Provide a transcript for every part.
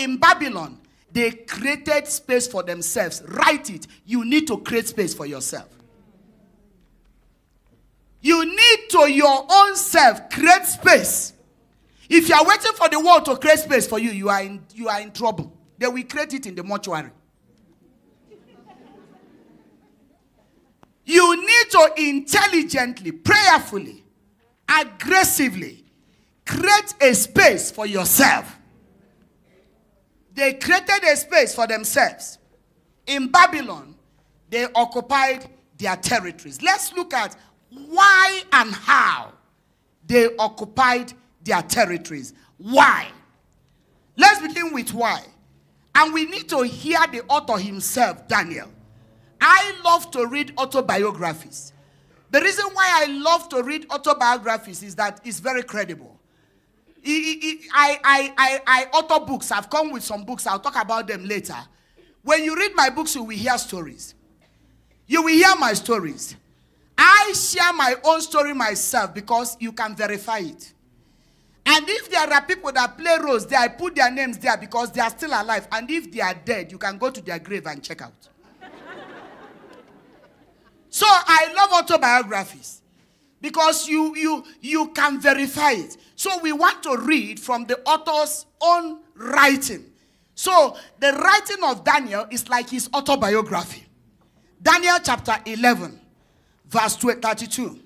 in Babylon, they created space for themselves. Write it. You need to create space for yourself. You need to your own self create space. If you are waiting for the world to create space for you, you are in trouble. They will create it in the mortuary. You need to intelligently, prayerfully, aggressively create a space for yourself. They created a space for themselves. In Babylon, they occupied their territories. Let's look at why and how they occupied their territories. Why? Let's begin with why. And we need to hear the author himself, Daniel. I love to read autobiographies. The reason why I love to read autobiographies is that it's very credible. I author books. I've come with some books. I'll talk about them later. When you read my books, you will hear stories. You will hear my stories. I share my own story myself because you can verify it. And if there are people that play roles there, I put their names there because they are still alive. And if they are dead, you can go to their grave and check out. So I love autobiographies because you can verify it. So we want to read from the author's own writing. So the writing of Daniel is like his autobiography. Daniel chapter 11, verse 32.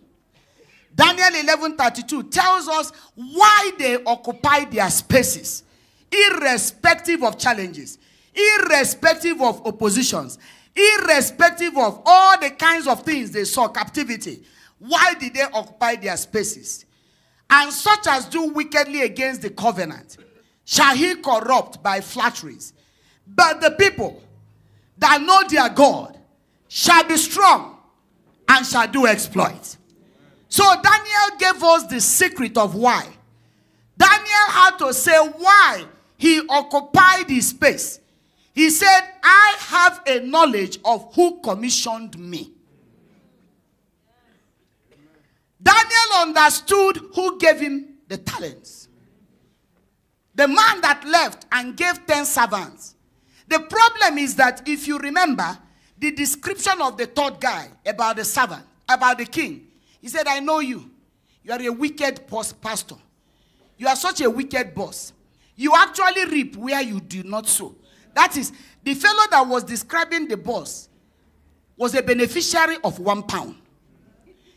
Daniel 11:32 tells us why they occupy their spaces, irrespective of challenges, irrespective of oppositions, irrespective of all the kinds of things they saw, captivity. Why did they occupy their spaces? And such as do wickedly against the covenant shall he corrupt by flatteries. But the people that know their God shall be strong and shall do exploits. So Daniel gave us the secret of why. Daniel had to say why he occupied his space. He said, I have a knowledge of who commissioned me. Daniel understood who gave him the talents. The man that left and gave 10 servants. The problem is that if you remember the description of the third guy about the servant, about the king, he said, I know you. You are a wicked pastor. You are such a wicked boss. You actually reap where you do not sow. That is, the fellow that was describing the boss was a beneficiary of £1.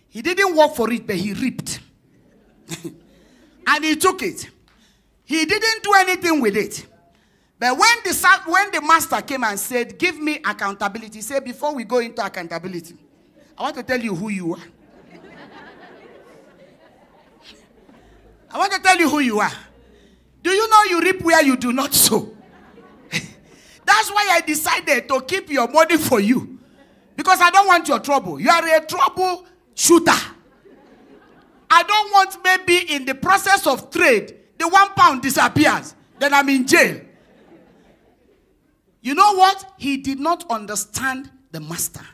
He didn't work for it, but he reaped. And he took it. He didn't do anything with it. But when the master came and said, give me accountability, he said, before we go into accountability, I want to tell you who you are. I want to tell you who you are. Do you know you reap where you do not sow? That's why I decided to keep your money for you. Because I don't want your trouble. You are a trouble shooter. I don't want maybe in the process of trade, the £1 disappears. Then I'm in jail. You know what? He did not understand the master.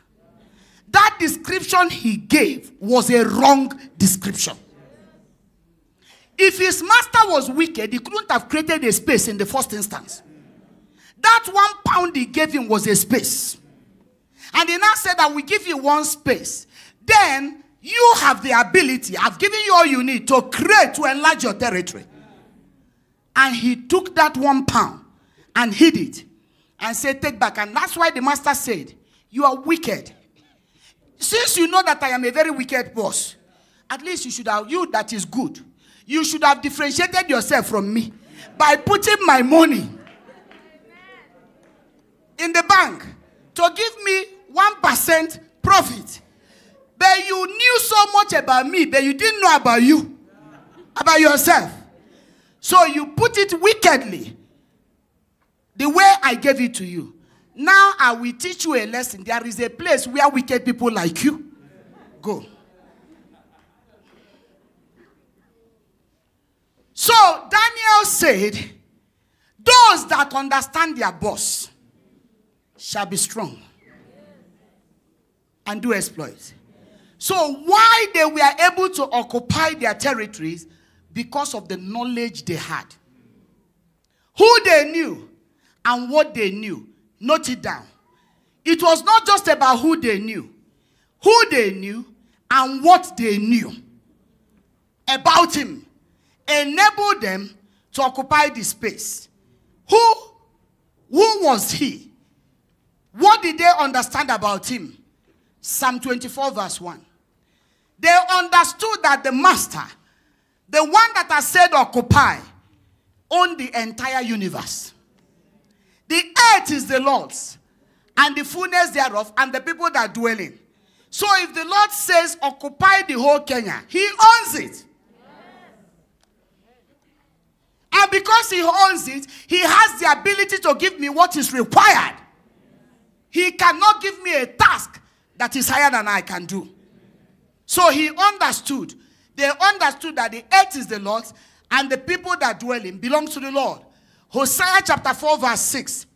That description he gave was a wrong description. If his master was wicked, he couldn't have created a space in the first instance. That £1 he gave him was a space. And he now said that we give you one space. Then you have the ability, I've given you all you need to create, to enlarge your territory. And he took that £1 and hid it and said, take back. And that's why the master said, you are wicked. Since you know that I am a very wicked boss, at least you should have, you that is good, you should have differentiated yourself from me by putting my money in the bank to give me 1% profit. But you knew so much about me, but you didn't know about you, about yourself. So you put it wickedly, the way I gave it to you. Now I will teach you a lesson. There is a place where wicked people like you go. So Daniel said, those that understand their boss shall be strong and do exploits. So why they were able to occupy their territories? Because of the knowledge they had. Who they knew and what they knew. Note it down. It was not just about who they knew and what they knew about him enabled them to occupy the space. Who was he? What did they understand about him? Psalm 24 verse 1. They understood that the master, the one that has said occupy, owned the entire universe. The earth is the Lord's, and the fullness thereof, and the people that dwell in. So if the Lord says occupy the whole Kenya, he owns it. And because he owns it, he has the ability to give me what is required. He cannot give me a task that is higher than I can do. So he understood. They understood that the earth is the Lord's, and the people that dwell in belong to the Lord. Hosea chapter 4 verse 6.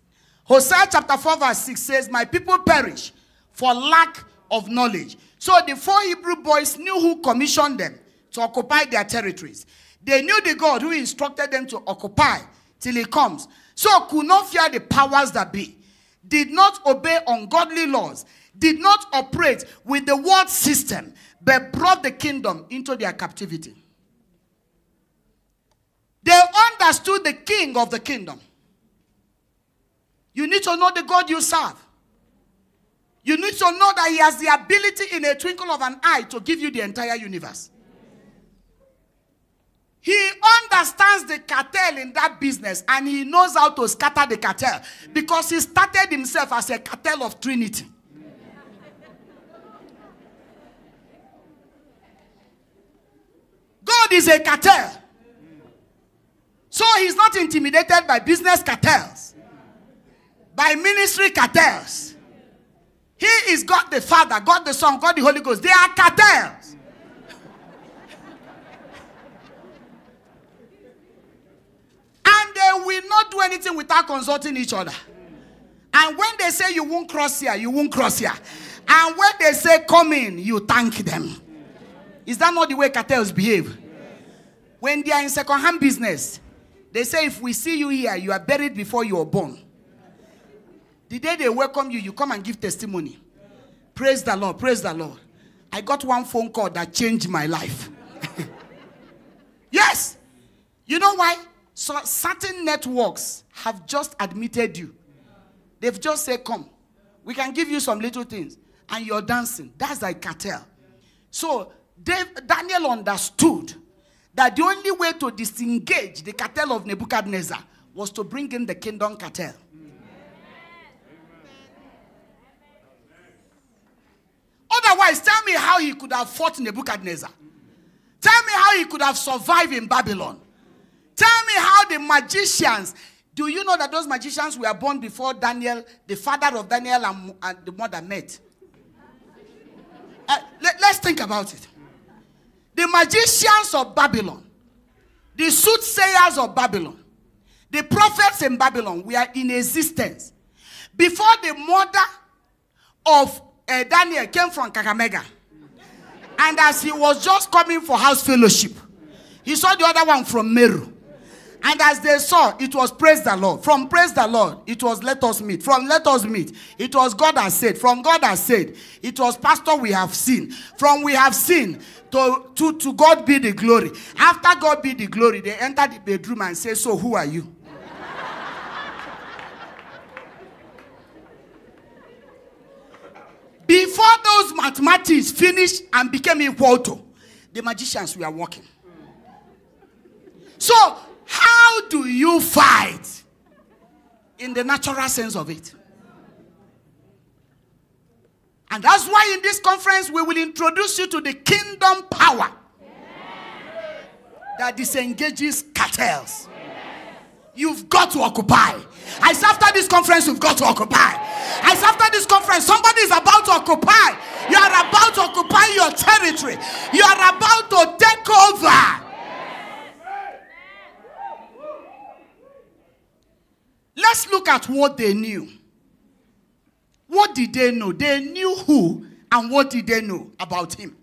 Hosea chapter 4 verse 6 says, my people perish for lack of knowledge. So the 4 Hebrew boys knew who commissioned them to occupy their territories. They knew the God who instructed them to occupy till he comes. So could not fear the powers that be. Did not obey ungodly laws. Did not operate with the world system, but brought the kingdom into their captivity. They understood the king of the kingdom. You need to know the God you serve. You need to know that he has the ability in a twinkle of an eye to give you the entire universe. He understands the cartel in that business, and he knows how to scatter the cartel because he started himself as a cartel of Trinity. God is a cartel. So he's not intimidated by business cartels, by ministry cartels. He is God the Father, God the Son, God the Holy Ghost. They are cartels. And they will not do anything without consulting each other. And when they say you won't cross here, you won't cross here. And when they say come in, you thank them. Is that not the way cartels behave? When they are in second-hand business, they say if we see you here, you are buried before you are born. The day they welcome you, you come and give testimony. Praise the Lord, praise the Lord. I got one phone call that changed my life. Yes. You know why? So certain networks have just admitted you. They've just said, come, we can give you some little things. And you're dancing. That's like cartel. So Daniel understood that the only way to disengage the cartel of Nebuchadnezzar was to bring in the kingdom cartel. Otherwise, tell me how he could have fought Nebuchadnezzar. Tell me how he could have survived in Babylon. Tell me how the magicians, do you know that those magicians were born before Daniel, the father of Daniel and the mother met? Let's think about it. The magicians of Babylon, the soothsayers of Babylon, the prophets in Babylon were in existence before the mother of Daniel came from Kakamega. And as he was just coming for house fellowship, he saw the other one from Meru. And as they saw, it was praise the Lord. From praise the Lord, it was let us meet. From let us meet, it was God has said. From God has said, it was pastor we have seen. From we have seen, to God be the glory. After God be the glory, they enter the bedroom and say, so who are you? Before those mathematics finished and became equal to, the magicians were working. So, how do you fight? In the natural sense of it. And that's why in this conference we will introduce you to the kingdom power that disengages cartels. You've got to occupy. I say after this conference, you've got to occupy. I say after this conference, somebody is about to occupy. You are about to occupy your territory. You are about to take over. Let's look at what they knew. What did they know? They knew who and what did they know about him.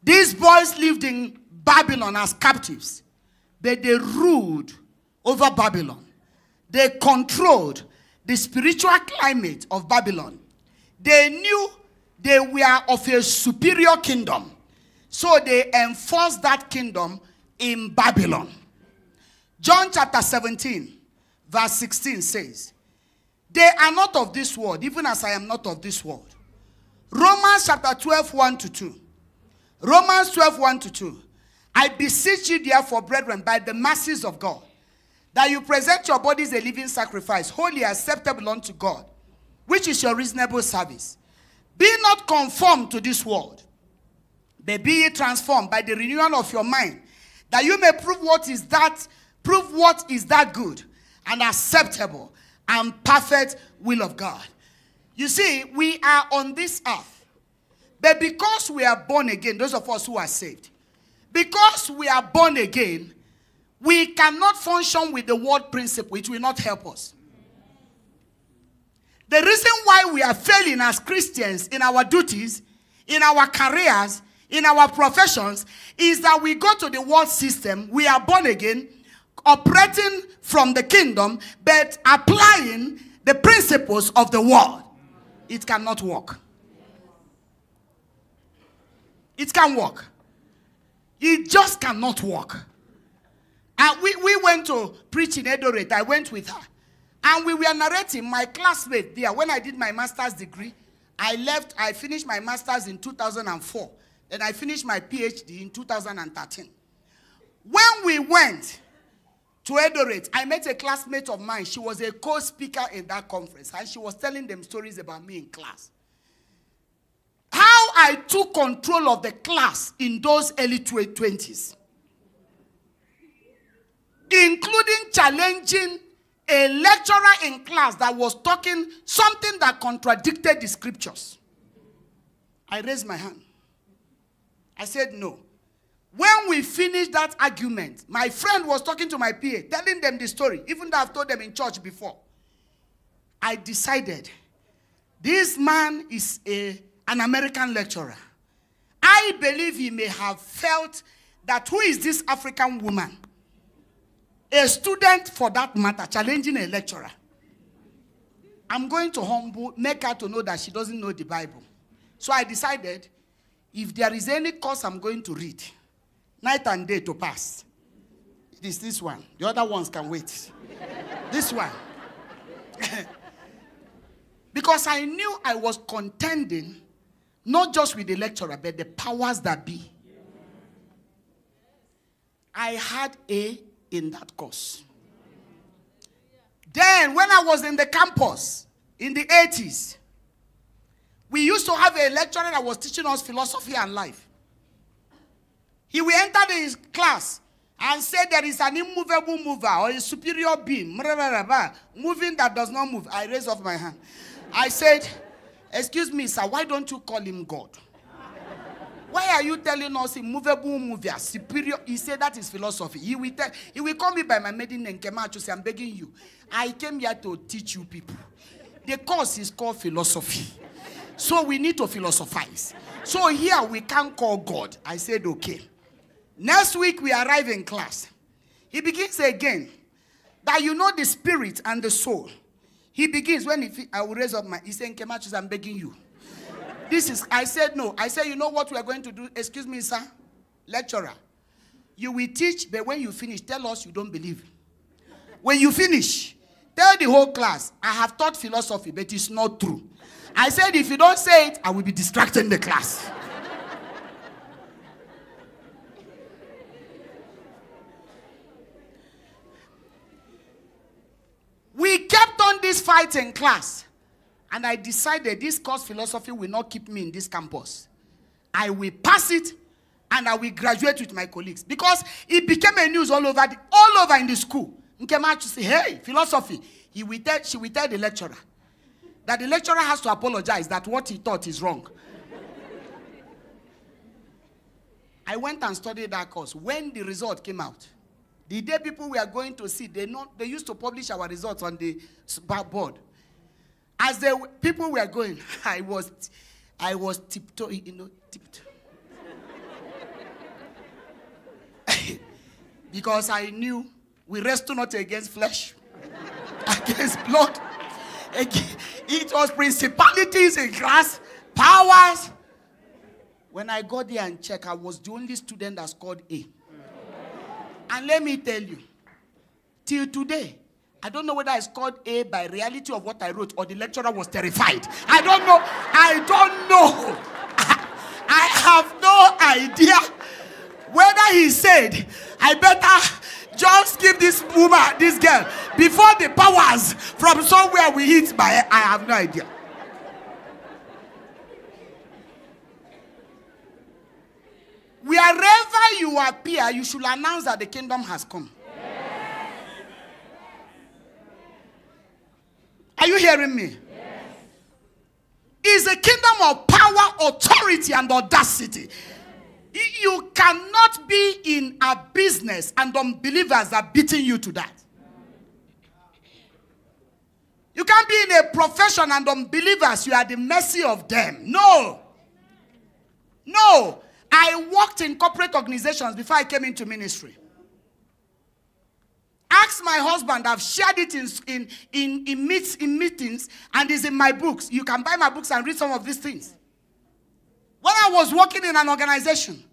These boys lived in Babylon as captives, but they ruled over Babylon. They controlled the spiritual climate of Babylon. They knew they were of a superior kingdom. So they enforced that kingdom in Babylon. John chapter 17, verse 16 says, they are not of this world, even as I am not of this world. Romans chapter 12, 1 to 2. Romans 12, 1 to 2. I beseech you, therefore, brethren, by the mercies of God, that you present your bodies a living sacrifice, wholly acceptable unto God, which is your reasonable service. Be not conformed to this world, but be ye transformed by the renewal of your mind, that you may prove what is that good and acceptable and perfect will of God. You see, we are on this earth, but because we are born again, those of us who are saved, because we are born again, we cannot function with the world principle. It will not help us. The reason why we are failing as Christians in our duties, in our careers, in our professions, is that we go to the world system, we are born again, operating from the kingdom, but applying the principles of the world. It cannot work. It can't work. It just cannot work. And we went to preach in Eldoret. I went with her. And we were narrating, my classmate there, when I did my master's degree, I finished my master's in 2004. Then I finished my PhD in 2013. When we went to Eldoret, I met a classmate of mine. She was a co-speaker in that conference. And she was telling them stories about me in class. How I took control of the class in those early 20s. Including challenging a lecturer in class that was talking something that contradicted the scriptures. I raised my hand. I said no. When we finished that argument, my friend was talking to my PA, telling them the story, even though I've told them in church before. I decided, this man is an American lecturer. I believe he may have felt that who is this African woman? A student, for that matter, challenging a lecturer. I'm going to make her to know that she doesn't know the Bible. So I decided, if there is any course I'm going to read, night and day to pass, it is this one. The other ones can wait. This one. Because I knew I was contending, not just with the lecturer, but the powers that be. I had A in that course. Then, when I was in the campus, in the 80s, we used to have a lecturer that was teaching us philosophy and life. He will enter his class and say there is an immovable mover or a superior being, moving that does not move. I raised up my hand. I said, excuse me, sir, why don't you call him God? Why are you telling us immovable mover, superior? He said that is philosophy. He will call me by my maiden name, Kemachu, say, I'm begging you. I came here to teach you people. The course is called philosophy. So we need to philosophize. So here we can't call God. I said, okay. Next week we arrive in class. He begins again. That you know the spirit and the soul. He begins when I will raise up my, he said, Kemachu, I'm begging you. I said no. I said, you know what we are going to do? Excuse me, sir. Lecturer. You will teach, but when you finish, tell us you don't believe. When you finish, tell the whole class, I have taught philosophy, but it's not true. I said, if you don't say it, I will be distracting the class. We kept on this fight in class. And I decided this course philosophy will not keep me in this campus. I will pass it and I will graduate with my colleagues. Because it became a news all over in the school. Nkemachu say, hey, philosophy. She will tell the lecturer that the lecturer has to apologize that what he thought is wrong. I went and studied that course. When the result came out, the day people were going to see, they used to publish our results on the board. As the people were going, I was tiptoeing, tiptoe. Because I knew we wrestle not against flesh against blood. It was principalities in class, powers. When I got there and checked, I was the only student that scored A. And let me tell you, till today, I don't know whether I scored A by reality of what I wrote or the lecturer was terrified. I don't know. I have no idea whether he said, I better just give this woman, this girl, before the powers from somewhere we hit by. I have no idea. Wherever you appear, you should announce that the kingdom has come. Yes. Are you hearing me? Yes. It's a kingdom of power, authority, and audacity. You cannot be in a business and unbelievers are beating you to that. You can't be in a profession and unbelievers, you are at the mercy of them. No. No. I worked in corporate organizations before I came into ministry. Ask my husband. I've shared it in meetings, and it's in my books. You can buy my books and read some of these things. When I was working in an organization,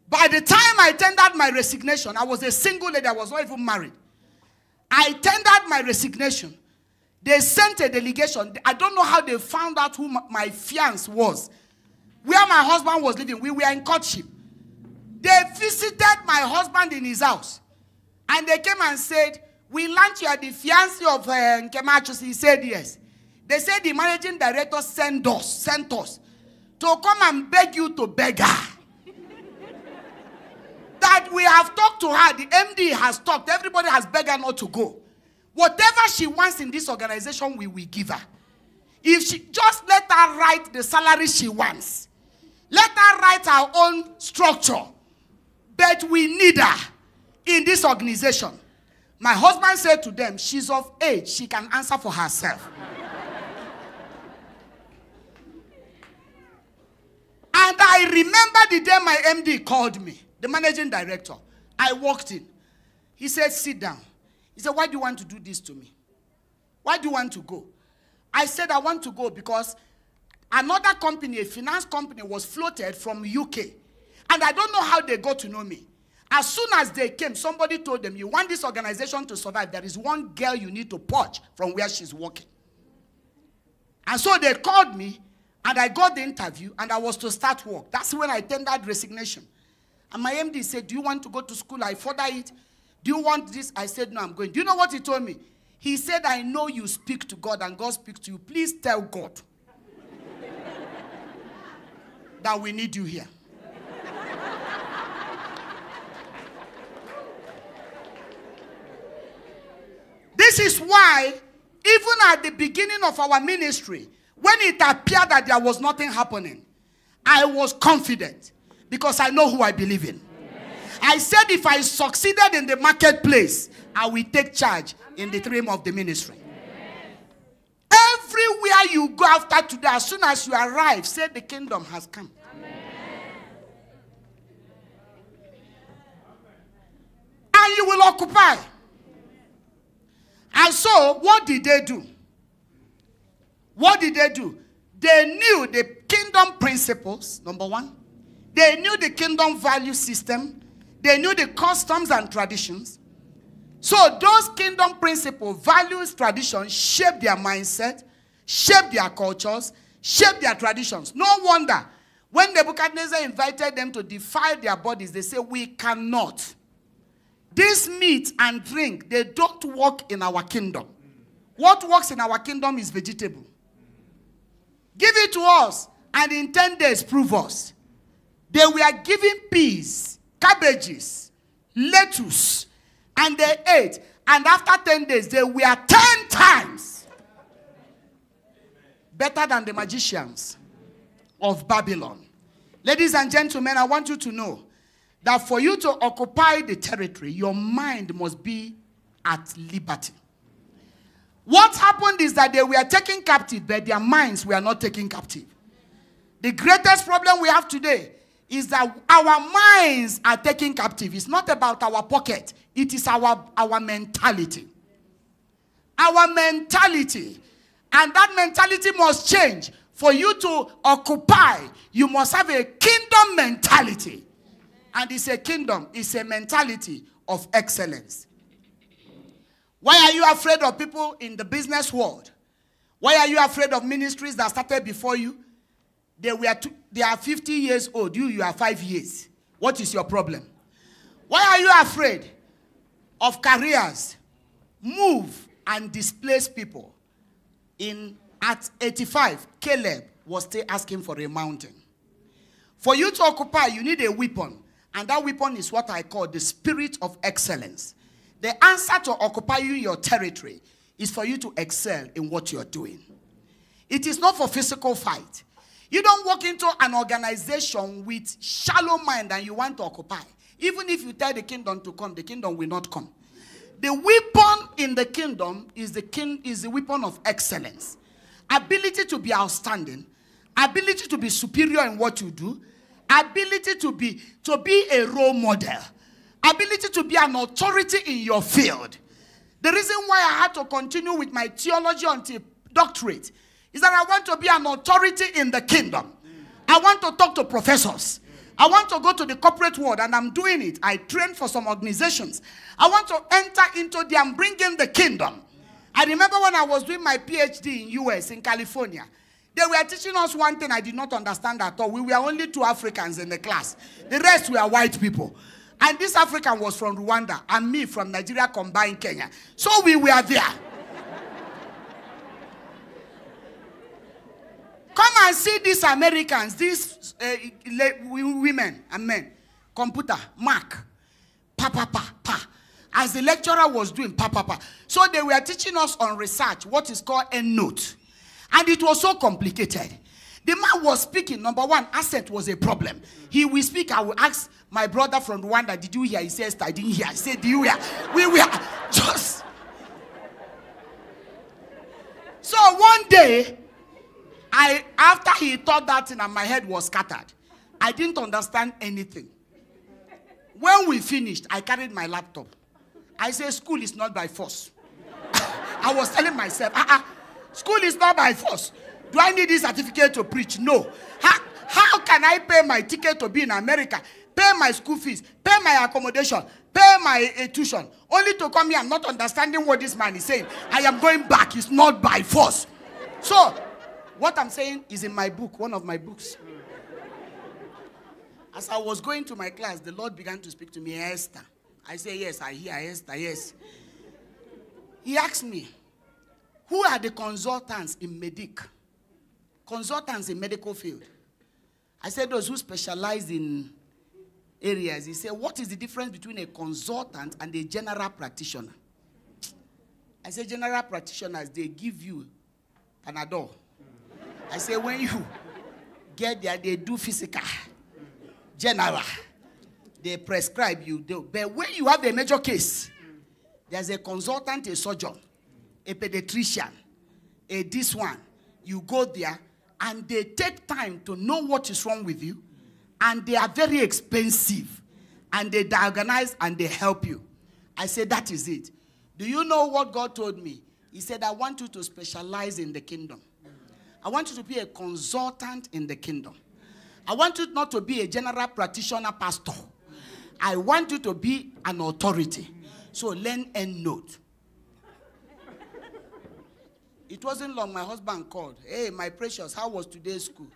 by the time I tendered my resignation, I was a single lady. I was not even married. I tendered my resignation. They sent a delegation. I don't know how they found out who my fiancé was. Where my husband was living, we were in courtship. They visited my husband in his house. And they came and said, we learned you are the fiancé of Nkemachus. He said yes. They said the managing director sent us to come and beg you to beg her. That we have talked to her, the MD has talked, everybody has begged her not to go. Whatever she wants in this organization, we will give her. If she just let her write the salary she wants. Let her write her own structure. But we need her in this organization. My husband said to them, she's of age, she can answer for herself. And I remember the day my MD called me, the managing director. I walked in. He said, sit down. He said, why do you want to do this to me? Why do you want to go? I said, I want to go because another company, a finance company, was floated from UK. And I don't know how they got to know me. As soon as they came, somebody told them, you want this organization to survive, there is one girl you need to poach from where she's working. And so they called me, and I got the interview, and I was to start work. That's when I tendered resignation. And my MD said, do you want to go to school? I further it. Do you want this? I said, no, I'm going. Do you know what he told me? He said, I know you speak to God and God speaks to you. Please tell God that we need you here. This is why, even at the beginning of our ministry, when it appeared that there was nothing happening, I was confident because I know who I believe in. I said if I succeeded in the marketplace, I will take charge in the realm of the ministry. Everywhere you go after today, as soon as you arrive, say the kingdom has come. And you will occupy. And so, what did they do? What did they do? They knew the kingdom principles, number one. They knew the kingdom value system. They knew the customs and traditions. So those kingdom principles, values, traditions shape their mindset, shape their cultures, shape their traditions. No wonder when Nebuchadnezzar invited them to defile their bodies, they say, we cannot. This meat and drink, they don't work in our kingdom. What works in our kingdom is vegetable. Give it to us, and in 10 days prove us. They were given peas, cabbages, lettuce, and they ate. And after 10 days, they were 10 times better than the magicians of Babylon. Ladies and gentlemen, I want you to know that for you to occupy the territory, your mind must be at liberty. What happened is that they were taken captive, but their minds were not taken captive. The greatest problem we have today is that our minds are taken captive. It's not about our pocket. It is our mentality. our mentality. And that mentality must change. For you to occupy, you must have a kingdom mentality. And it's a kingdom, it's a mentality of excellence. Why are you afraid of people in the business world? Why are you afraid of ministries that started before you? They are 50 years old. You are 5 years. What is your problem? Why are you afraid of careers? Move and displace people. At 85, Caleb was still asking for a mountain. For you to occupy, you need a weapon. And that weapon is what I call the spirit of excellence. The answer to occupying your territory is for you to excel in what you're doing. It is not for physical fight. You don't walk into an organization with shallow mind and you want to occupy. Even if you tell the kingdom to come, the kingdom will not come. The weapon in the kingdom is the weapon of excellence. Ability to be outstanding. Ability to be superior in what you do. Ability to be a role model. Ability to be an authority in your field. The reason why I had to continue with my theology until doctorate is that I want to be an authority in the kingdom. I want to talk to professors. I want to go to the corporate world, and I'm doing it. I train for some organizations. I want to enter into there and bring in the kingdom. I remember when I was doing my PhD in US, in California, they were teaching us one thing I did not understand at all. We were only 2 Africans in the class. The rest were white people. And this African was from Rwanda, and me from Nigeria combined Kenya. So we were there. Come and see these Americans, these women and men. Computer, Mac, pa. As the lecturer was doing, pa. So they were teaching us on research, what is called EndNote. And it was so complicated. The man was speaking. Number one, accent was a problem. He will speak. I will ask my brother from Rwanda, did you hear? He says, I didn't hear. I said, do you hear? We were just. So one day, after he taught that thing and my head was scattered, I didn't understand anything. When we finished, I carried my laptop. I said, school is not by force. I was telling myself, school is not by force. Do I need this certificate to preach? No. How can I pay my ticket to be in America, pay my school fees, pay my accommodation, pay my tuition, only to come here and not understanding what this man is saying? I am going back. It's not by force. So, what I'm saying is in my book, one of my books. As I was going to my class, the Lord began to speak to me, Esther. I say, yes, I hear Esther, yes. He asked me, who are the consultants in Medic? Consultants in medical field. I said, those who specialize in areas. He said, what is the difference between a consultant and a general practitioner? I said, general practitioners, they give you Panadol. I say, when you get there, they do physical. General. They prescribe you. But when you have a major case, there's a consultant, a surgeon, a pediatrician, a this one. You go there, and they take time to know what is wrong with you, and they are very expensive, and they diagnose and they help you. I said, that is it. Do you know what God told me? He said, I want you to specialize in the kingdom. I want you to be a consultant in the kingdom. I want you not to be a general practitioner pastor. I want you to be an authority. So learn EndNote. It wasn't long, my husband called. Hey, my precious, how was today's school?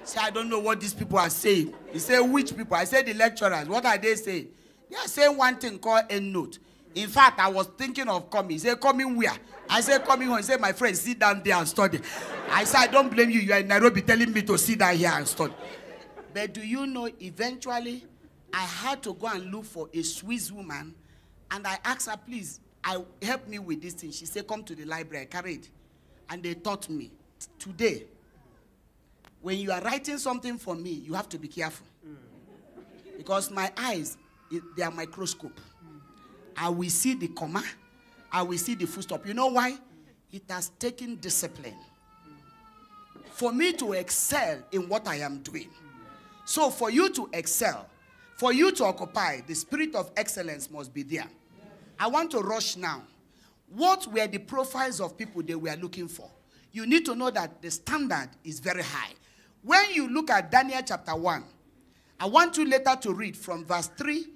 Say, I don't know what these people are saying. He said, which people? I said, the lecturers. What are they saying? They are saying one thing called EndNote. In fact, I was thinking of coming. He said, coming where? I said, coming home. He said, my friend, sit down there and study. I said, I don't blame you. You are in Nairobi telling me to sit down here and study. But do you know, eventually, I had to go and look for a Swiss woman. And I asked her, please, help me with this thing. She said, come to the library. I carried. And they taught me. Today, when you are writing something for me, you have to be careful. Because my eyes, they are microscope. I will see the comma. I will see the full stop. You know why? It has taken discipline for me to excel in what I am doing. So for you to excel, for you to occupy, the spirit of excellence must be there. I want to rush now. What were the profiles of people they were looking for? You need to know that the standard is very high. When you look at Daniel chapter 1, I want you later to read from verse 3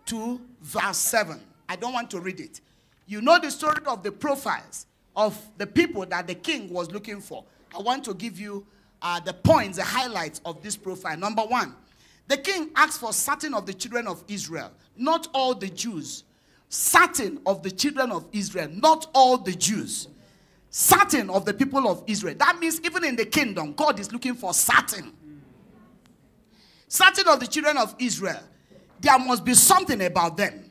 to verse 7. I don't want to read it. You know the story of the profiles of the people that the king was looking for. I want to give you the points, the highlights of this profile. Number 1, the king asked for certain of the children of Israel, not all the Jews. Certain of the children of Israel, not all the Jews. Certain of the people of Israel. That means even in the kingdom, God is looking for certain. Certain of the children of Israel. There must be something about them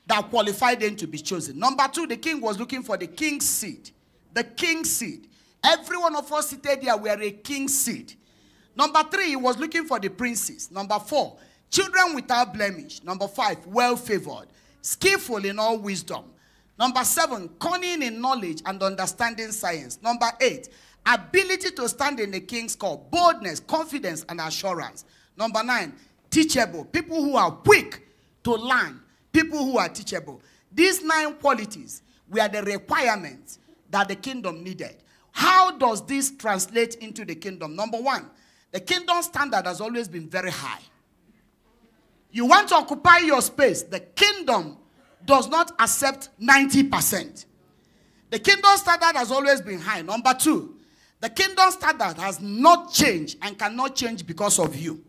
that qualified them to be chosen. Number 2, the king was looking for the king's seed. The king's seed. Every one of us seated here were a king's seed. Number 3, he was looking for the princes. Number 4, children without blemish. Number 5, well-favored, skillful in all wisdom. Number 7, cunning in knowledge and understanding science. Number 8, ability to stand in the king's court, boldness, confidence, and assurance. Number 9, teachable, people who are quick to learn, people who are teachable. These 9 qualities were the requirements that the kingdom needed. How does this translate into the kingdom? Number 1, the kingdom standard has always been very high. You want to occupy your space, the kingdom does not accept 90%. The kingdom standard has always been high. Number 2, the kingdom standard has not changed and cannot change because of you.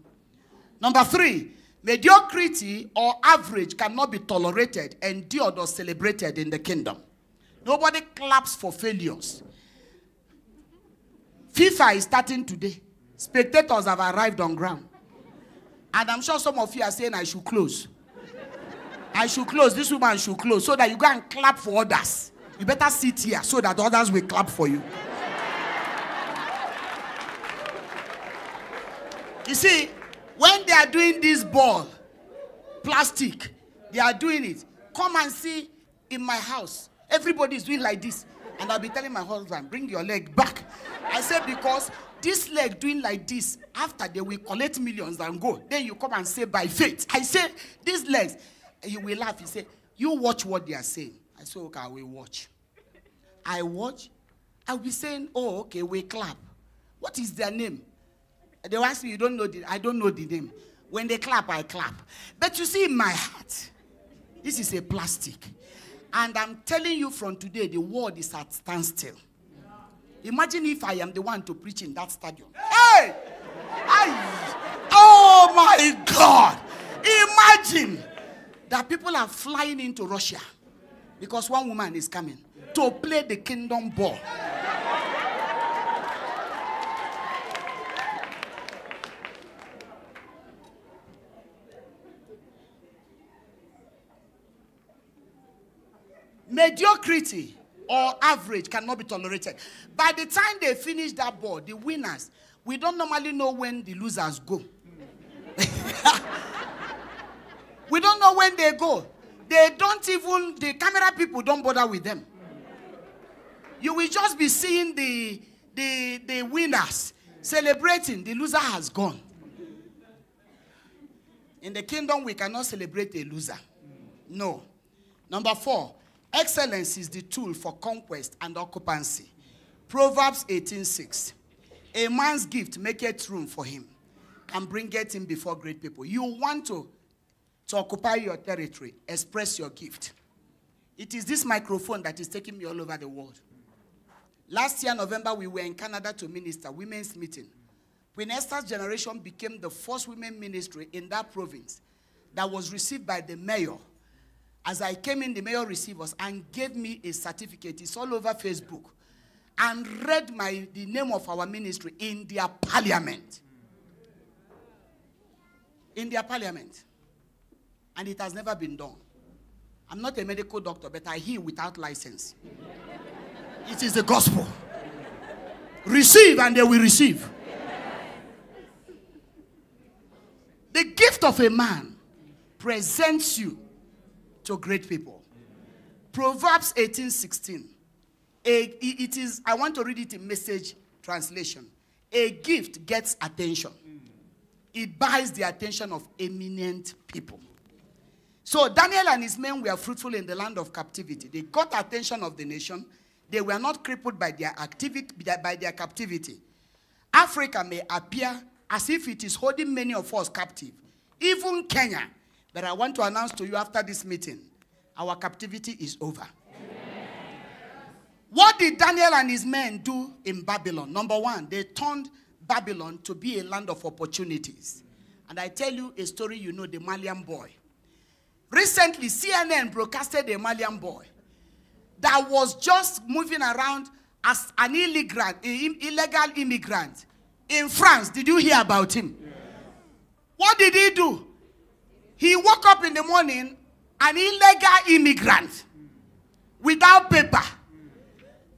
Number 3, mediocrity or average cannot be tolerated, endured, or celebrated in the kingdom. Nobody claps for failures. FIFA is starting today. Spectators have arrived on ground. And I'm sure some of you are saying I should close. I should close. This woman should close so that you go and clap for others. You better sit here so that others will clap for you. You see, when they are doing this ball, plastic, they are doing it. Come and see in my house. Everybody is doing like this. And I'll be telling my husband, bring your leg back. I said, because this leg doing like this, after they will collect millions and go. Then you come and say by faith. I say, these legs. You will laugh. You say, you watch what they are saying. I say, okay, I will watch. I watch. I will be saying, oh, okay, we clap. What is their name? They will ask me, you don't know I don't know the name. When they clap, I clap. But you see, in my heart, this is a plastic. And I'm telling you from today, the world is at standstill. Imagine if I am the one to preach in that stadium. Hey! Oh my God! Imagine that people are flying into Russia because one woman is coming to play the kingdom ball. Mediocrity or average cannot be tolerated. By the time they finish that ball, the winners, we don't normally know when the losers go. We don't know when they go. They don't even, the camera people don't bother with them. You will just be seeing the winners celebrating. The loser has gone. In the kingdom, we cannot celebrate a loser. No. Number 4, excellence is the tool for conquest and occupancy. Proverbs 18:6. A man's gift maketh room for him and bringeth him before great people. You want to occupy your territory, express your gift. It is this microphone that is taking me all over the world. Last year, November, we were in Canada to minister, women's meeting. When Esther's generation became the first women ministry in that province that was received by the mayor. As I came in, the mayor received us and gave me a certificate. It's all over Facebook. And read the name of our ministry in their parliament. In their parliament. And it has never been done. I'm not a medical doctor, but I heal without license. It is the gospel. Receive and they will receive. The gift of a man presents you to great people. Proverbs 18:16. It is, I want to read it in Message translation. a gift gets attention. It buys the attention of eminent people. So Daniel and his men were fruitful in the land of captivity. They got attention of the nation. They were not crippled by their captivity. Africa may appear as if it is holding many of us captive, even Kenya. But I want to announce to you after this meeting, our captivity is over. Amen. What did Daniel and his men do in Babylon? Number one, they turned Babylon to be a land of opportunities. And I tell you a story, you know, the Malian boy. Recently, CNN broadcasted a Malian boy that was just moving around as an illegal immigrant in France. Did you hear about him? Yes. What did he do? He woke up in the morning, an illegal immigrant without paper.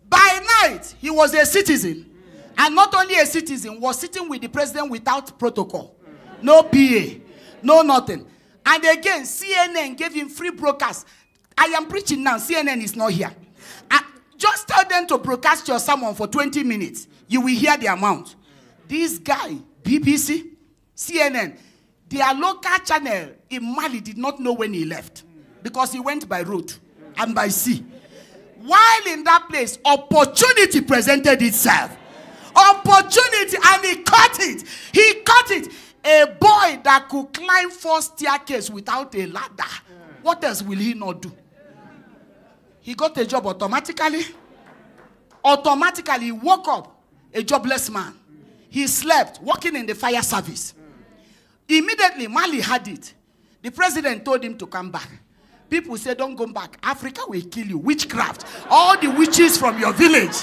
By night, he was a citizen. And not only a citizen, was sitting with the president without protocol. No PA, no nothing. And again, CNN gave him free broadcast. I am preaching now. CNN is not here. Just tell them to broadcast your sermon for 20 minutes. You will hear the amount. This guy, BBC, CNN, their local channel in Mali did not know when he left. Because he went by road and by sea. While in that place, opportunity presented itself. Opportunity, and he caught it. He caught it. A boy that could climb 4 staircases without a ladder. What else will he not do? He got a job automatically. Automatically, he woke up a jobless man. He slept, working in the fire service. Immediately, Mali had it. The president told him to come back. People said, don't go back. Africa will kill you. Witchcraft. All the witches from your village.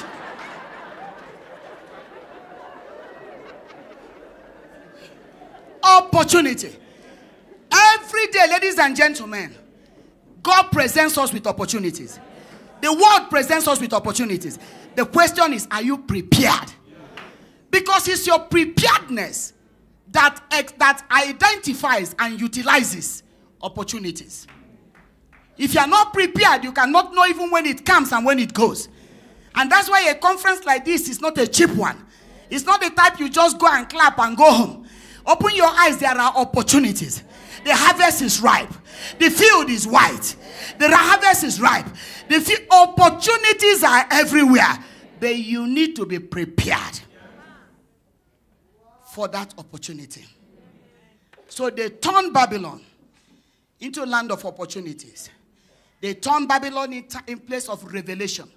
Opportunity. Every day, ladies and gentlemen, God presents us with opportunities. The world presents us with opportunities. The question is, are you prepared? Because it's your preparedness that identifies and utilizes opportunities. If you are not prepared, you cannot know even when it comes and when it goes. And that's why a conference like this is not a cheap one. It's not the type you just go and clap and go home. Open your eyes, there are opportunities. The harvest is ripe. The field is white. The harvest is ripe. The opportunities are everywhere. But you need to be prepared for that opportunity. So they turned Babylon into a land of opportunities. They turned Babylon in place of revelation.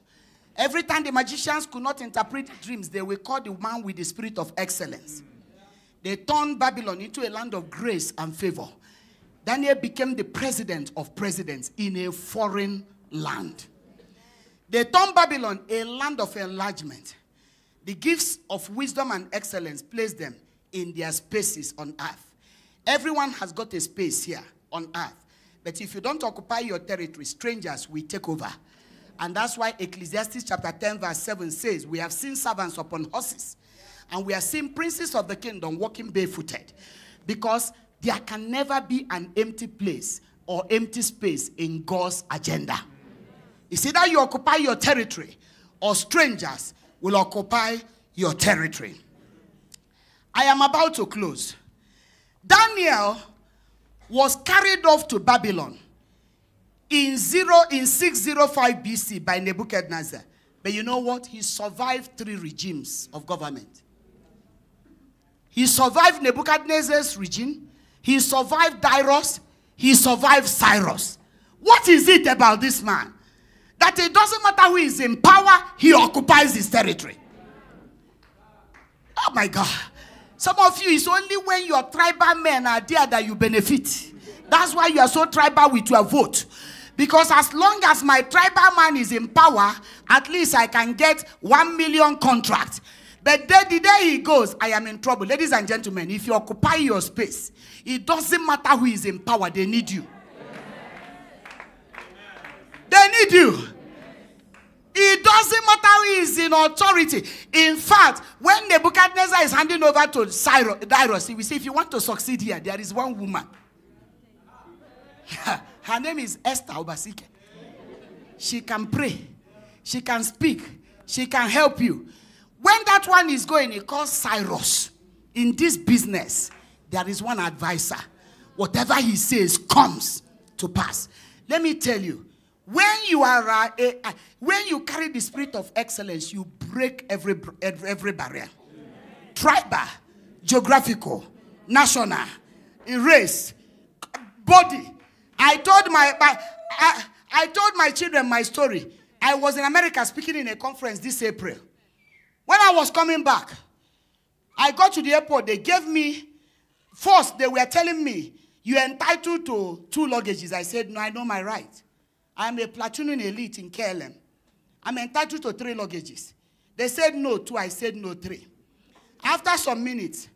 Every time the magicians could not interpret dreams, they will call the man with the spirit of excellence. They turned Babylon into a land of grace and favor. Daniel became the president of presidents in a foreign land. They turned Babylon a land of enlargement. The gifts of wisdom and excellence placed them in their spaces on earth. Everyone has got a space here on earth. But if you don't occupy your territory, strangers will take over. And that's why Ecclesiastes chapter 10 verse 7 says, we have seen servants upon horses. And we have seen princes of the kingdom walking barefooted. Because there can never be an empty place or empty space in God's agenda. It's either you occupy your territory or strangers will occupy your territory. I am about to close. Daniel was carried off to Babylon in 605 BC by Nebuchadnezzar. But you know what? He survived 3 regimes of government. He survived Nebuchadnezzar's regime. He survived Darius. He survived Cyrus. What is it about this man? That it doesn't matter who is in power, he occupies his territory. Oh my God. Some of you, it's only when your tribal men are there that you benefit. That's why you are so tribal with your vote. Because as long as my tribal man is in power, at least I can get 1 million contracts. But the day he goes, I am in trouble. Ladies and gentlemen, if you occupy your space, it doesn't matter who is in power, they need you. They need you. It doesn't matter who is in authority. In fact, when Nebuchadnezzar is handing over to Darius, he will say, if you want to succeed here, there is one woman. Her name is Esther Obasi-Ike. She can pray. She can speak. She can help you. When that one is going, he calls Cyrus. In this business, there is one advisor. Whatever he says comes to pass. Let me tell you, when you are when you carry the spirit of excellence, you break every barrier. Tribal, geographical, national, race, body. I told my children my story. I was in America speaking in a conference this April. When I was coming back, I got to the airport. They gave me, first they were telling me, you're entitled to 2 luggages. I said, no, I know my right. I'm a platoon elite in KLM. I'm entitled to 3 luggages. They said no 2. I said no 3. After some minutes,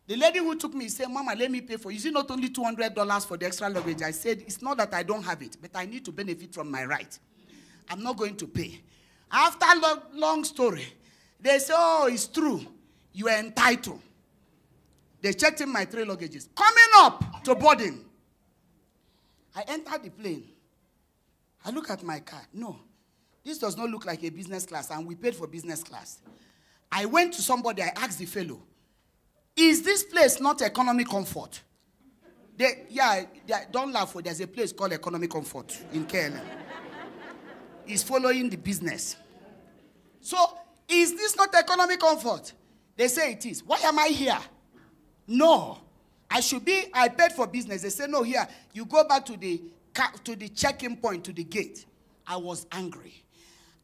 the lady who took me said, Mama, let me pay for you. Is it not only $200 for the extra luggage? I said, it's not that I don't have it, but I need to benefit from my right. I'm not going to pay. After long story, they say, oh, it's true. You are entitled. They checked in my 3 luggages. Coming up to boarding, I entered the plane. I look at my car. No, this does not look like a business class, and we paid for business class. I went to somebody. I asked the fellow, is this place not economy comfort? Don't laugh. There's a place called economy comfort in KLM. He's following the business. So, is this not economy comfort? They say it is. Why am I here? No. I paid for business. They say, no, here. You go back to the check-in point, to the gate. I was angry.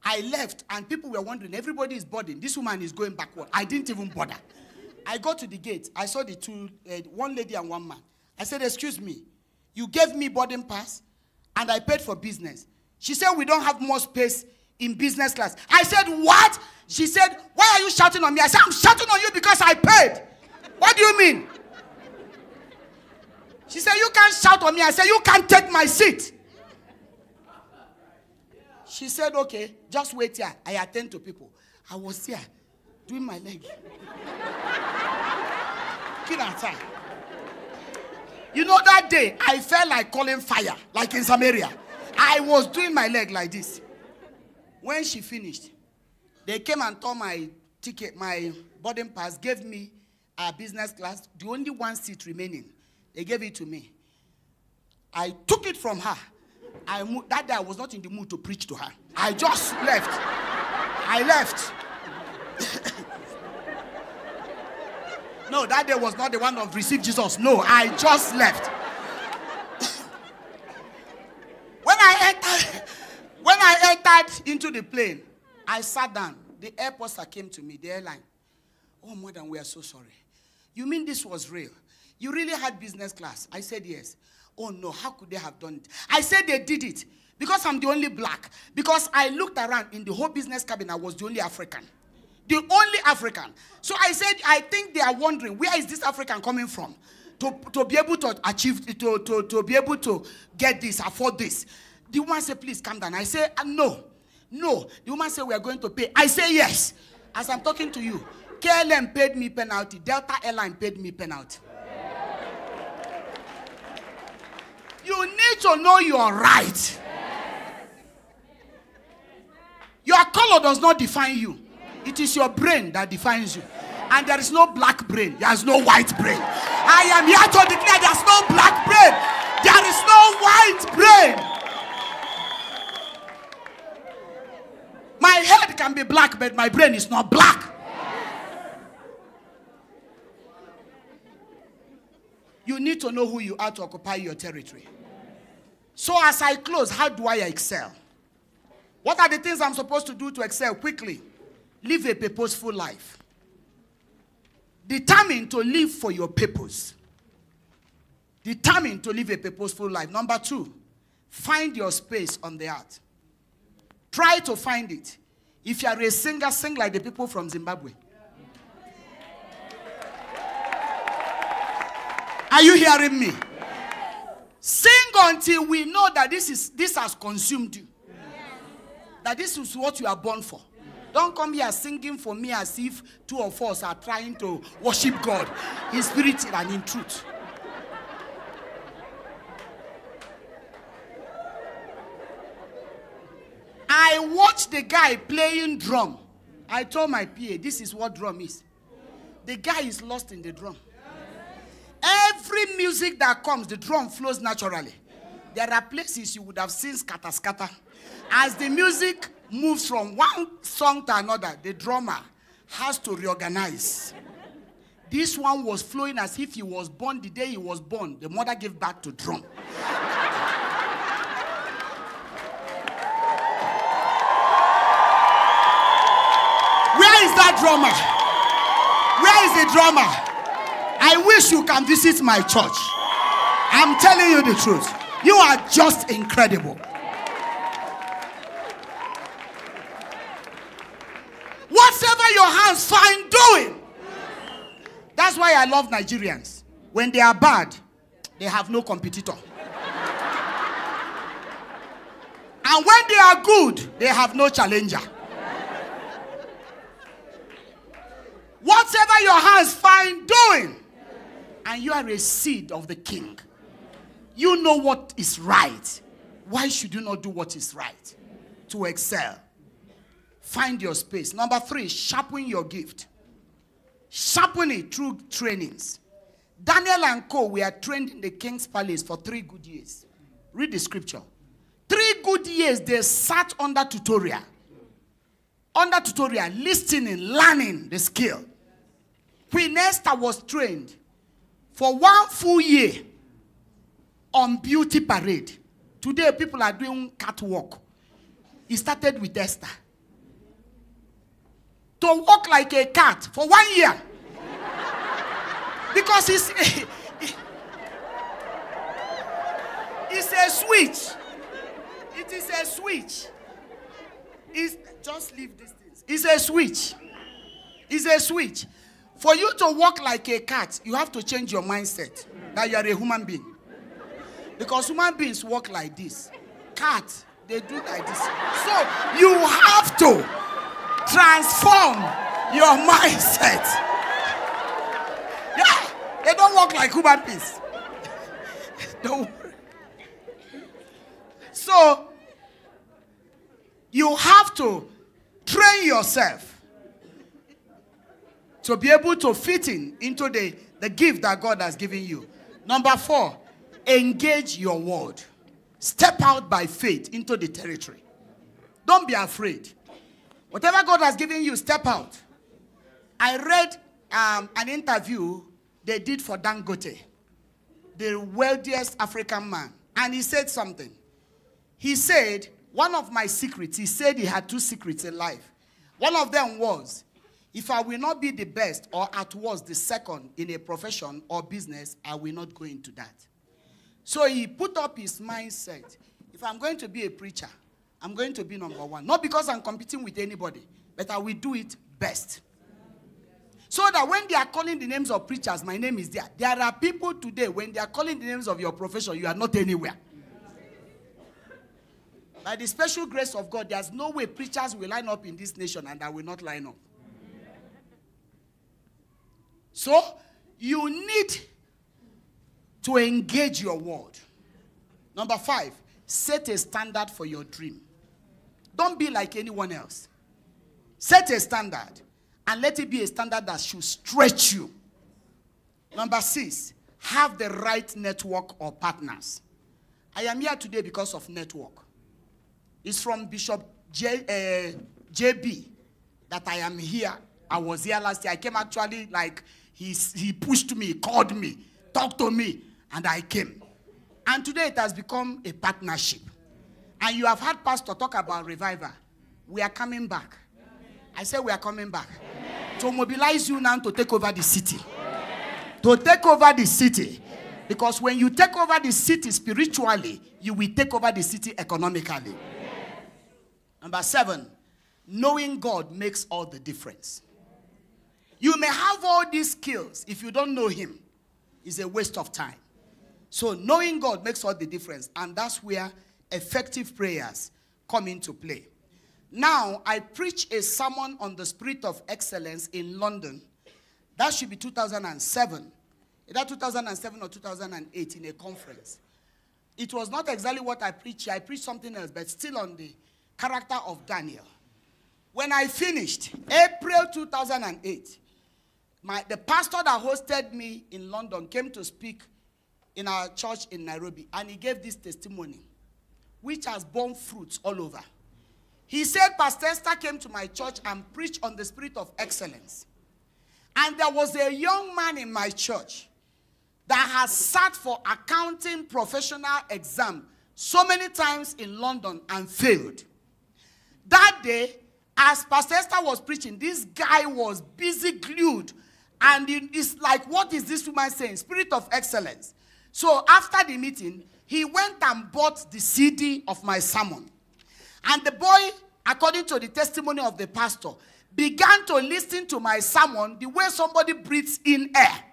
I left, and people were wondering, everybody is boarding. This woman is going backward. I didn't even bother. I got to the gate. I saw the 2, one lady and one man. I said, excuse me, you gave me boarding pass, and I paid for business. She said, we don't have more space in business class. I said, what? She said, why are you shouting on me? I said, I'm shouting on you because I paid. What do you mean? She said, you can't shout on me. I said, you can't take my seat. She said, okay, just wait here. I attend to people. I was here doing my leg. You know, that day, I felt like calling fire, like in Samaria. I was doing my leg like this. When she finished, they came and tore my ticket, my boarding pass, gave me a business class, the only 1 seat remaining. They gave it to me. I took it from her. That day I was not in the mood to preach to her. I just left. I left. No, that day was not the one of receive Jesus. No, I just left. When I entered into the plane, I sat down. The airporter came to me, the airline. Oh, madam, we are so sorry. You mean this was real? You really had business class? I said yes. Oh no, how could they have done it? I said they did it because I'm the only black. Because I looked around in the whole business cabin, I was the only African. The only African. So I said, I think they are wondering, where is this African coming from? To be able to achieve, to be able to get this, afford this. The woman said, please calm down. I said, no. No. The woman said, we are going to pay. I say yes. As I'm talking to you, KLM paid me penalty. Delta Airline paid me penalty. You need to know your right. Your color does not define you. It is your brain that defines you. And there is no black brain. There is no white brain. I am here to declare there is no black brain. There is no white brain. My head can be black, but my brain is not black. You need to know who you are to occupy your territory. So as I close, how do I excel? What are the things I'm supposed to do to excel? Quickly, live a purposeful life. Determine to live for your purpose. Determine to live a purposeful life. Number 2, find your space on the earth. Try to find it. If you are a singer, sing like the people from Zimbabwe. Are you hearing me? Sing until we know that this has consumed you. That this is what you are born for. Don't come here singing for me as if 2 of us are trying to worship God in spirit and in truth. I watched the guy playing drum. I told my PA, this is what drum is. The guy is lost in the drum. Every music that comes, the drum flows naturally. There are places you would have seen scatter, scatter. As the music moves from one song to another, the drummer has to reorganize. This one was flowing as if he was born the day he was born. The mother gave birth to drum. Where is that drummer? Where is the drummer? I wish you can visit my church. I'm telling you the truth. You are just incredible. Whatever your hands find doing. That's why I love Nigerians. When they are bad, they have no competitor. And when they are good, they have no challenger. Whatever your hands find doing, and you are a seed of the king, you know what is right. Why should you not do what is right? To excel. Find your space. Number 3, sharpen your gift. Sharpen it through trainings. Daniel and co were trained in the king's palace for 3 good years. Read the scripture. 3 good years they sat under tutorial. Listening, learning the skill. Queen Esther was trained for 1 full year on beauty parade. Today people are doing catwalk. It started with Esther. To walk like a cat for 1 year. Because it's a switch. It is a switch. Just leave these things. It's a switch. It's a switch. For you to walk like a cat, you have to change your mindset that you are a human being. Because human beings walk like this. Cats, they do like this. So you have to transform your mindset. Yeah, they don't walk like human beings. Don't worry. So you have to train yourself to be able to fit into the gift that God has given you. Number 4, engage your word. Step out by faith into the territory. Don't be afraid. Whatever God has given you, step out. I read an interview they did for Dangote, the wealthiest African man. And he said something. He said, one of my secrets, he said he had 2 secrets in life. One of them was, if I will not be the best or at worst the second in a profession or business, I will not go into that. So he put up his mindset. If I'm going to be a preacher, I'm going to be number 1. Not because I'm competing with anybody, but I will do it best. So that when they are calling the names of preachers, my name is there. There are people today, when they are calling the names of your profession, you are not anywhere. By the special grace of God, there's no way preachers will line up in this nation and I will not line up. So, you need to engage your word. Number 5, set a standard for your dream. Don't be like anyone else. Set a standard and let it be a standard that should stretch you. Number 6, have the right network or partners. I am here today because of network. It's from Bishop JB that I am here. I was here last year. I came actually like he pushed me, called me, talked to me, and I came. And today it has become a partnership. And you have heard Pastor talk about revival. We are coming back. I said we are coming back. To mobilize you now to take over the city. To take over the city. Because when you take over the city spiritually, you will take over the city economically. Number 7, knowing God makes all the difference. You may have all these skills. If you don't know him, it's a waste of time. So knowing God makes all the difference. And that's where effective prayers come into play. Now, I preach a sermon on the spirit of excellence in London. That should be 2007. Either 2007 or 2008 in a conference. It was not exactly what I preached. I preached something else, but still on the character of Daniel. When I finished, April 2008, the pastor that hosted me in London came to speak in our church in Nairobi, and he gave this testimony, which has borne fruits all over. He said, Pastor Esther came to my church and preached on the spirit of excellence. And there was a young man in my church that has sat for accounting professional exam so many times in London and failed. That day, as Pastor Esther was preaching, this guy was busy glued. And it's like, what is this woman saying? Spirit of excellence. So after the meeting, he went and bought the CD of my sermon. And the boy, according to the testimony of the pastor, began to listen to my sermon the way somebody breathes in air.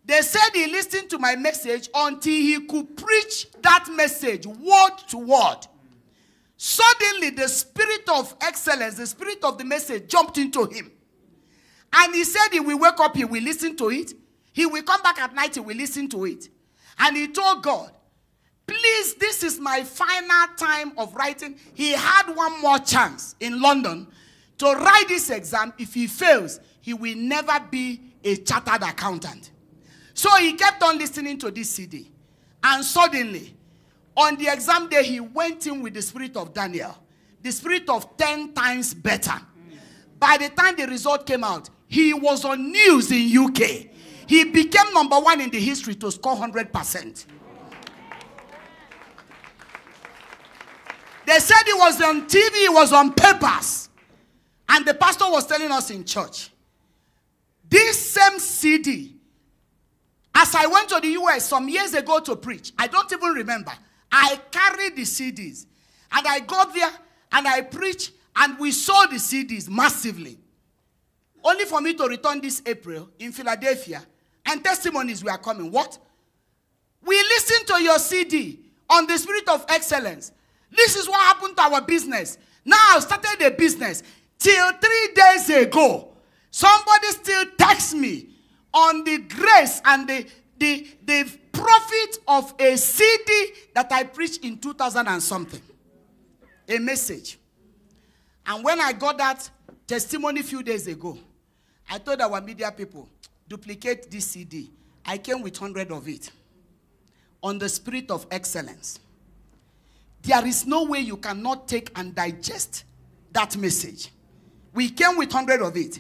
They said he listened to my message until he could preach that message word to word. Suddenly, the spirit of excellence, the spirit of the message jumped into him. And he said he will wake up, he will listen to it. He will come back at night, he will listen to it. And he told God, please, this is my final time of writing. He had one more chance in London to write this exam. If he fails, he will never be a chartered accountant. So he kept on listening to this CD. And suddenly, on the exam day, he went in with the spirit of Daniel. The spirit of 10 times better. By the time the result came out, he was on news in UK. He became #1 in the history to score 100%. They said he was on TV, he was on papers. And the pastor was telling us in church, this same CD, as I went to the US some years ago to preach, I don't even remember, I carried the CDs. And I got there and I preached, and we saw the CDs massively. Only for me to return this April in Philadelphia, and testimonies were coming. What? We listened to your CD on the spirit of excellence. This is what happened to our business. Now I've started a business. Till 3 days ago, somebody still texts me on the grace and the profit of a CD that I preached in 2000 and something. A message. And when I got that testimony a few days ago, I told our media people, duplicate this CD. I came with 100 of it. On the spirit of excellence. There is no way you cannot take and digest that message. We came with 100 of it.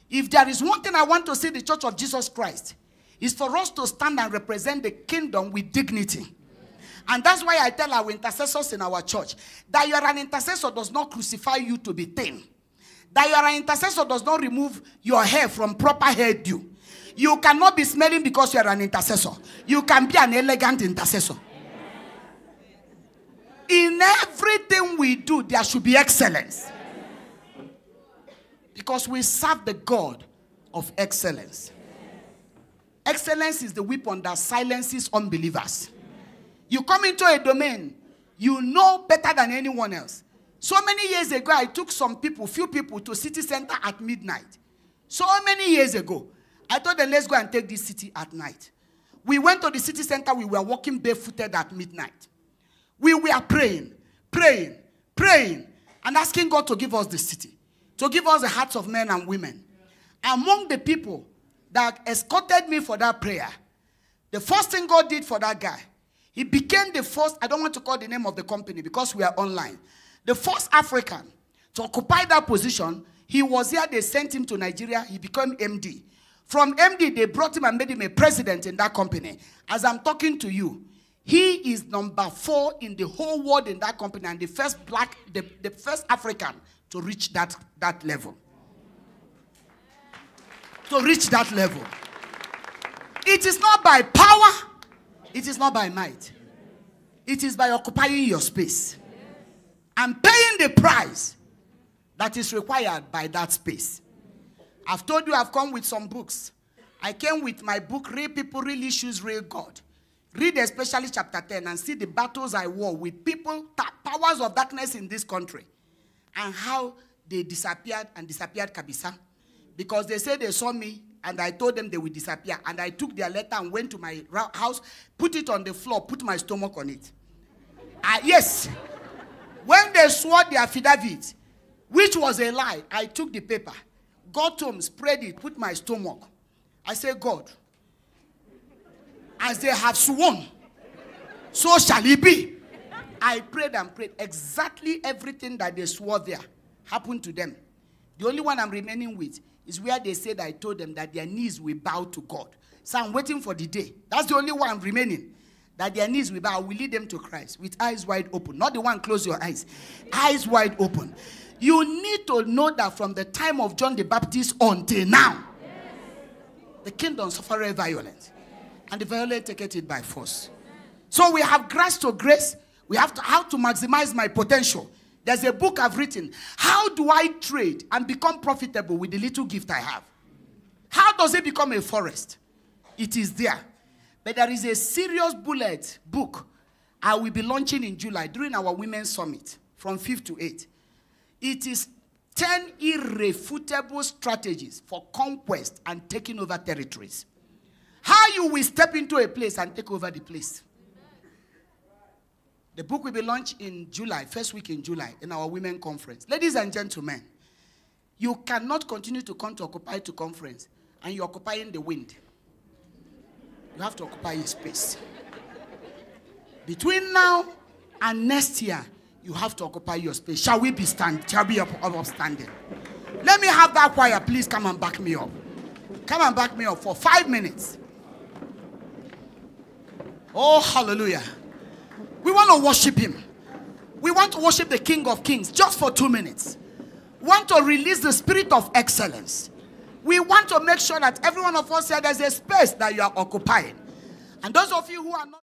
If there is one thing I want to see the Church of Jesus Christ, is for us to stand and represent the kingdom with dignity. And that's why I tell our intercessors in our church that you are an intercessor does not crucify you to be thin. That you are an intercessor does not remove your hair from proper hairdo. You cannot be smelling because you are an intercessor. You can be an elegant intercessor. In everything we do, there should be excellence. Because we serve the God of excellence. Excellence is the weapon that silences unbelievers. You come into a domain, you know better than anyone else. So many years ago, I took few people to city center at midnight. So many years ago, I told them, let's go and take this city at night. We went to the city center, we were walking barefooted at midnight. We were praying, and asking God to give us the city, to give us the hearts of men and women. Among the people that escorted me for that prayer, the first thing God did for that guy, he became the first, I don't want to call the name of the company because we are online, the first African to occupy that position. He was here, they sent him to Nigeria, he became MD. From MD, they brought him and made him a president in that company. As I'm talking to you, he is #4 in the whole world in that company, and the first black, the first African to reach that level. To reach that level. It is not by power, it is not by might. It is by occupying your space and paying the price that is required by that space. I've told you I've come with some books. I came with my book, Real People, Real Issues, Real God. Read especially chapter 10 and see the battles I won with people, powers of darkness in this country, and how they disappeared and disappeared Kabisa. Because they said they saw me and I told them they would disappear. And I took their letter and went to my house, put it on the floor, put my stomach on it. Yes. When they swore their affidavit, which was a lie. I took the paper, got home, spread it, put my stomach. I said, God, as they have sworn, so shall it be. I prayed and prayed. Exactly everything that they swore there happened to them. The only one I'm remaining with is where they said I told them that their knees will bow to God. So I'm waiting for the day. That's the only one I'm remaining. That their knees will bow. We lead them to Christ with eyes wide open. Not the one close your eyes. Eyes wide open. You need to know that from the time of John the Baptist until now, the kingdom suffered violence, and the violent take it by force. So we have grace to grace. We have to how to maximize my potential. There's a book I've written. How do I trade and become profitable with the little gift I have? How does it become a forest? It is there. But there is a serious bullet book I will be launching in July during our Women's Summit from 5th to 8th. It is 10 irrefutable strategies for conquest and taking over territories. How you will step into a place and take over the place. The book will be launched in July, first week in July, in our women conference. Ladies and gentlemen, you cannot continue to come to Occupy to conference and you're occupying the wind. You have to occupy your space. Between now and next year, you have to occupy your space. Shall we be upstanding? Let me have that choir. Please come and back me up. Come and back me up for 5 minutes. Oh, hallelujah. We want to worship him. We want to worship the King of Kings just for 2 minutes. We want to release the spirit of excellence. We want to make sure that every one of us here, there's a space that you are occupying. And those of you who are not